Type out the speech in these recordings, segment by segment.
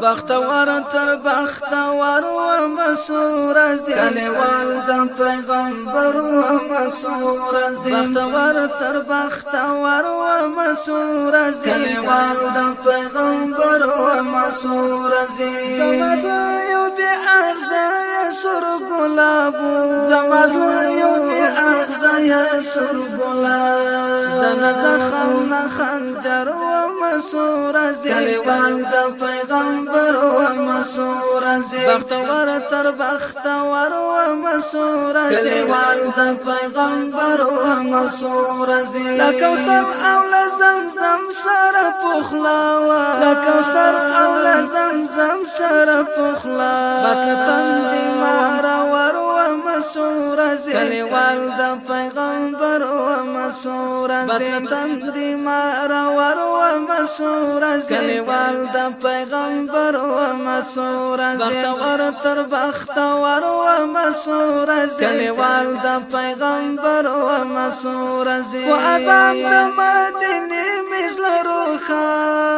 بختور تر بختور و مسور زی کلیوال د پیغمبر و مسور زی بختور تر بختور و مسور زی کلیوال د پیغمبر و مسور زی زمزلیو بی اغزای سر گلابو زمزلیو بی اغزای سر گلاب زنزخم نخنجر و مسور زی کلیوال د پیغمبر و مسور زی بختور تر بختور و مسور زی کلیوال د پیغمبر و مسور زی لکوثر او لزمزم سر پخلاوا لکوثر او لزمزم سر پخلا بس لتندی مارا ور و مسور زی کلیوال د پیغمبر و مسور زی بس لتندی مارا ور و مسور زی کلیوال د پیغمبر و مسور زی بختور تر بختور و مسور زی کلیوال د پیغمبر و مسور زی و اذان د مدینه مثل روخا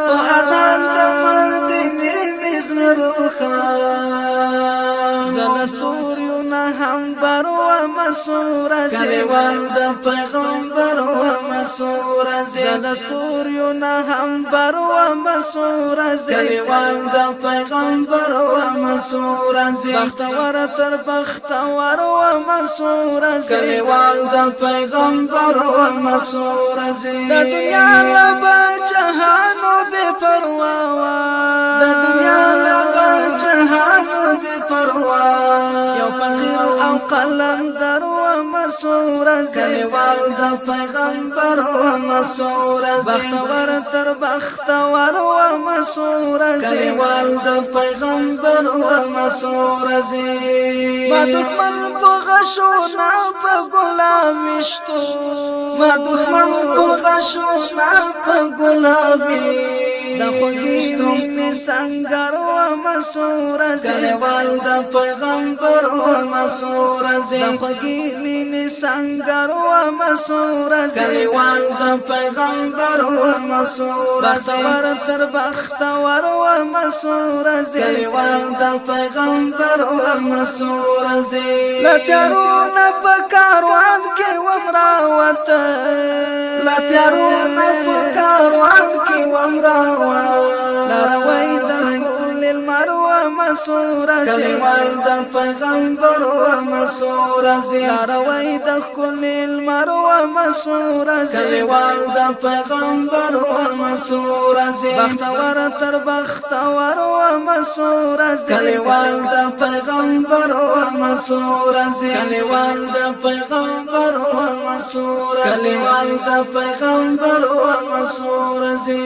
و اذان د مدینه مثل روخا زلستوریو نه هم بر و مسور زی کلیوال د پیغمبر و مسور زی زلستوریو نه هم بر و مسور زی کلیوال د پیغمبر و مسور زی بختور تر بختور و مسور زی کلیوال د پیغمبر و مسور زی د دنیا لبا جهانو بے پروا د دنیا لبا جهانو بے پروا یو فقیر او قلندر و مسور زی کلیوال د پیغمبر و مسور زی بختور تر بختور و مسور زی کلیوال د پیغمبر و مسور زی ما دښمن په غشونا په ګلابشتو ما دښمن په غشونا په ګلابي د خوږی مینې سنگر و مسور زی کلیوال د پیغمبر و مسور زی د خوږی مینې سنگر و مسور زی کلیوال د پیغمبر و مسور زی بختور تر بختور و مسور زی کلیوال د پیغمبر و مسور زی لتیارونه په کاروان کې ومراوت لتیارونه په کاروان کې ومراوت لاروی د ښکل المروه مسور زی کلیوال د پیغمبر و مسور زی لاروی د ښکل المروه مسور زی کلیوال د پیغمبر و مسور زی بختور تر بختور و مسور زی کلیوال د پیغمبر و مسور زی کلیوال د پیغمبر و مسور زی کلیوال د پیغمبر و مسور زی